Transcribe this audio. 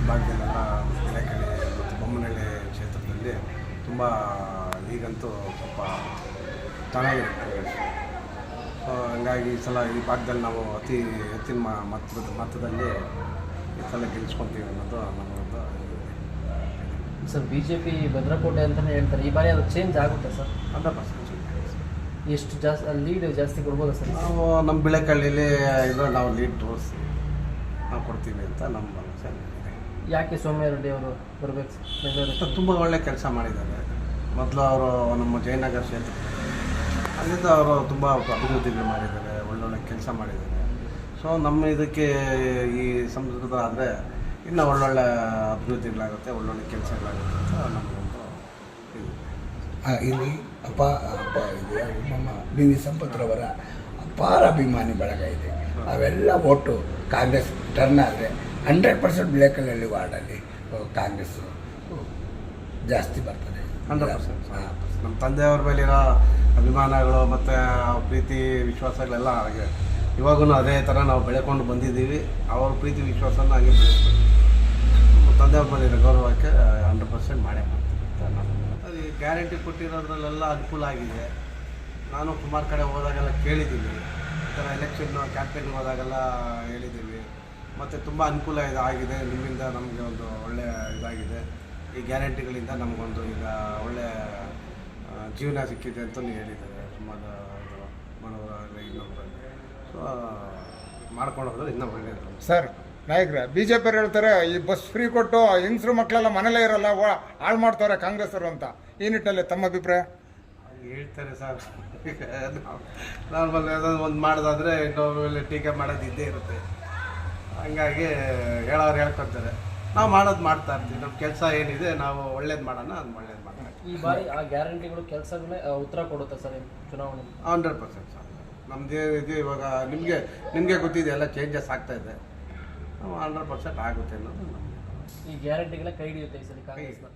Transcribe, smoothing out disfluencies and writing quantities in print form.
ಭಾಗದಲ್ಲೆಲ್ಲ ಬೆಳೆಕಳಿ ಮತ್ತು ಬೊಮ್ಮನಹಳ್ಳಿ ಕ್ಷೇತ್ರದಲ್ಲಿ ತುಂಬ ಈಗಂತೂ ಸ್ವಲ್ಪ ಚೆನ್ನಾಗಿದೆ. ಸೊ ಹಂಗಾಗಿ ಈ ಸಲ ಈ ಭಾಗದಲ್ಲಿ ನಾವು ಅತಿ ಹೆಚ್ಚಿನ ಮತದಲ್ಲಿ ಈ ಸಲ ಗೆಲ್ಲಿಸ್ಕೊತೀವಿ ಅನ್ನೋದು ನಮ್ಮದೊಂದು. ಸರ್ BJP ಭದ್ರಕೋಟೆ ಅಂತಲೇ ಹೇಳ್ತಾರೆ, ಈ ಬಾರಿ ಅದು ಚೇಂಜ್ ಆಗುತ್ತೆ ಸರ್? 100% ಎಷ್ಟು ಜಾಸ್ತಿ ಲೀಡ್ ಜಾಸ್ತಿ ಕೊಡ್ಬೋದಾ ಸರ್? ನಾವು ನಮ್ಮ ಬೆಳೆಕಳ್ಳಿಲಿ ಇದ್ರಲ್ಲಿ ನಾವು ಲೀಡ್ ತೋರಿಸಿ ನಾವು ಕೊಡ್ತೀವಿ ಅಂತ ನಮ್ಮ ಭರವಸೆ ಇದೆ. ಯಾಕೆ ಸೌಮ್ಯಾರೆಡ್ಡಿ ಅವರು ಬರಬೇಕು ಬೆಂಗಳೂರು? ತುಂಬ ಒಳ್ಳೆ ಕೆಲಸ ಮಾಡಿದ್ದಾರೆ. ಮೊದಲು ಅವರು ನಮ್ಮ ಜಯನಗರ ಕ್ಷೇತ್ರ ಅಲ್ಲಿಂದ ಅವರು ತುಂಬ ಅಭಿವೃದ್ಧಿಗಳು ಮಾಡಿದ್ದಾರೆ, ಒಳ್ಳೊಳ್ಳೆ ಕೆಲಸ ಮಾಡಿದ್ದಾರೆ. ಸೊ ನಮ್ಮ ಇದಕ್ಕೆ ಈ ಸಂಸ್ಕೃತ ಆದರೆ ಇನ್ನೂ ಒಳ್ಳೊಳ್ಳೆ ಅಭಿವೃದ್ಧಿಗಳಾಗುತ್ತೆ, ಒಳ್ಳೊಳ್ಳೆ ಕೆಲಸಗಳಾಗುತ್ತೆ ಅಂತ ನಮಗೊಂದು ಇದು. ಇಲ್ಲಿ ಇದೆ ನಮ್ಮ BV ಸಂಪತ್ರವರ ಅಪಾರ ಅಭಿಮಾನಿ ಬಳಗ ಇದೆ. ಅವೆಲ್ಲ ಒಟ್ಟು ಕಾಂಗ್ರೆಸ್ ಟರ್ನ್ ಆದರೆ 100% ಬೆಳೆಕಲ್ಲಲ್ಲಿ ವಾರ್ಡಲ್ಲಿ ಕಾಂಗ್ರೆಸ್ಸು ಜಾಸ್ತಿ ಬರ್ತದೆ. 100%. ನಮ್ಮ ತಂದೆಯವ್ರ ಮೇಲಿರೋ ಅಭಿಮಾನಗಳು ಮತ್ತು ಪ್ರೀತಿ ವಿಶ್ವಾಸಗಳೆಲ್ಲ ಹಾಗೆ ಇವಾಗೂ ಅದೇ ಥರ ನಾವು ಬೆಳ್ಕೊಂಡು ಬಂದಿದ್ದೀವಿ. ಅವ್ರ ಪ್ರೀತಿ ವಿಶ್ವಾಸನ ಹಾಗೆ ಬೆಳೆಸ್ತೀವಿ. ನಮ್ಮ ತಂದೆಯವ್ರ ಮೇಲಿರೋ ಗೌರವಕ್ಕೆ 100% ಮಾಡೇ ಮಾಡ್ತೀವಿ. ಅದು ಗ್ಯಾರಂಟಿ ಕೊಟ್ಟಿರೋದ್ರಲ್ಲೆಲ್ಲ ಅನುಕೂಲ ಆಗಿದೆ. ನಾನು ಸುಮಾರು ಕಡೆ ಹೋದಾಗೆಲ್ಲ ಕೇಳಿದ್ದೀವಿ, ಈ ಥರ ಎಲೆಕ್ಷನ್ ಕ್ಯಾಂಪೇನ್ಗೆ ಹೋದಾಗೆಲ್ಲ ಹೇಳಿದ್ದೀವಿ. ಮತ್ತು ತುಂಬ ಅನುಕೂಲ ಆಗಿದೆ, ನಿಮ್ಮಿಂದ ನಮಗೆ ಒಂದು ಒಳ್ಳೆಯ ಇದಾಗಿದೆ. ಈ ಗ್ಯಾರಂಟಿಗಳಿಂದ ನಮಗೊಂದು ಈಗ ಒಳ್ಳೆಯ ಜೀವನ ಸಿಕ್ಕಿದೆ ಅಂತಲೂ ಹೇಳಿದ್ದಾರೆ ಸುಮಾರು ಇದು ಬಡವರಾಗಲಿ ಇನ್ನೊಬ್ಬರಲ್ಲಿ. ಸೊ ಮಾಡ್ಕೊಂಡು ಹೋದ್ರೆ ಇನ್ನೂ ಒಳ್ಳೆಯದು. ಸರ್ ನಾಯಕರೇ, BJP ಅವ್ರು ಹೇಳ್ತಾರೆ ಈ ಬಸ್ ಫ್ರೀ ಕೊಟ್ಟು ಹೆಂಗಸರು ಮಕ್ಕಳೆಲ್ಲ ಮನೇಲೇ ಇರಲ್ಲ, ಹಾಳು ಮಾಡ್ತಾರೆ ಕಾಂಗ್ರೆಸ್ ಅವರು ಅಂತ. ಈ ನಿಟ್ಟಲ್ಲಿ ತಮ್ಮ ಅಭಿಪ್ರಾಯ? ಹೇಳ್ತಾರೆ ಸರ್. ನಾರ್ಮಲ್ ಯಾವುದಾದ್ರು ಒಂದು ಮಾಡೋದಾದರೆ ಇನ್ನೊಬ್ಬ ಟೀಕೆ ಮಾಡೋದು ಇದ್ದೇ ಇರುತ್ತೆ. ಹಂಗಾಗಿ ಹೇಳೋರು ಹೇಳ್ಕೊತಾರೆ, ನಾವು ಮಾಡೋದು ಮಾಡ್ತಾ ಇರ್ತೀವಿ. ನಮ್ಮ ಕೆಲಸ ಏನಿದೆ ನಾವು ಒಳ್ಳೇದು ಮಾಡೋಣ, ಅದು ಒಳ್ಳೇದು ಮಾಡೋಣ. ಈ ಬಾರಿ ಆ ಗ್ಯಾರಂಟಿಗಳು ಕೆಲಸಗಳೇ ಉತ್ತರ ಕೊಡುತ್ತೆ ಸರ್ ಚುನಾವಣೆ? 100% ಸರ್. ನಮ್ಮದೇ ಇದು ಇವಾಗ ನಿಮಗೆ ಗೊತ್ತಿದೆ, ಎಲ್ಲ ಚೇಂಜಸ್ ಆಗ್ತಾಯಿದೆ. 100% ಆಗುತ್ತೆ ಅನ್ನೋದು ನಮಗೆ. ಈ ಗ್ಯಾರಂಟಿಗಳೇ ಕೈ ಹಿಡಿಯುತ್ತೆ ಈ ಸಲ ಕಾಂಗ್ರೆಸ್ನ?